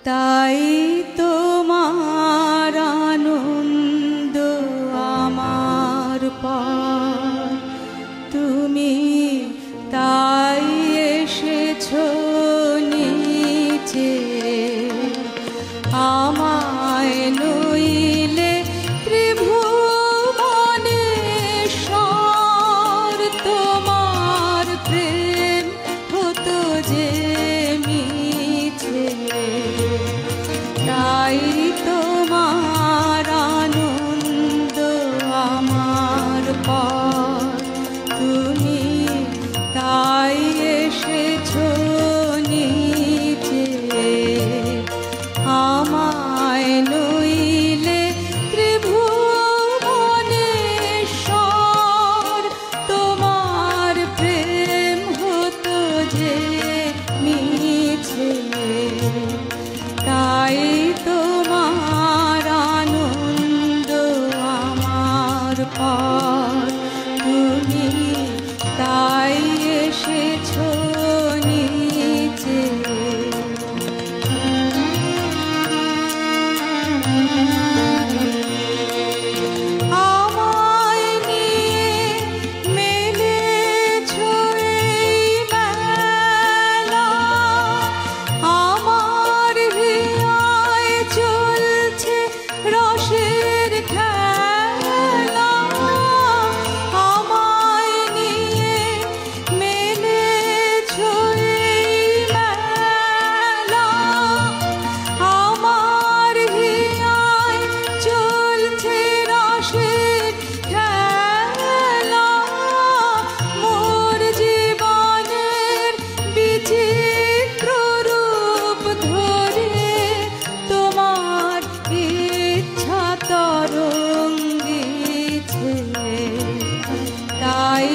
তাই তোমার আনন্দ আমার পর, তুমি তাই এসেছো নিচে। আমায় নইলে ত্রিভুবনেশ্বর, তোমার প্রেম হতো যে মিছে। তাই তোমার আনন্দ আমার পর, তুমি তাই এসেছো নিচে। আমায় নইলে ত্রিভুবনেশ্বর, তোমার প্রেম হতো যে মিছে। তাই তোমার আনন্দ আমার পর, তুমি তাই এসেছো নিচে। আমায় নিয়ে মেলেছো এই মেলা, আমার হিয়ায় চলছে রসের খেলা। আমায় নিয়ে মেলেছো এই মেলা, আমার হিয়ায় চলছে রসের খেলা। মোর জীবনের বিচিত্র রূপ ধরে তোমার ইচ্ছা তরঙ্গিছে। তাই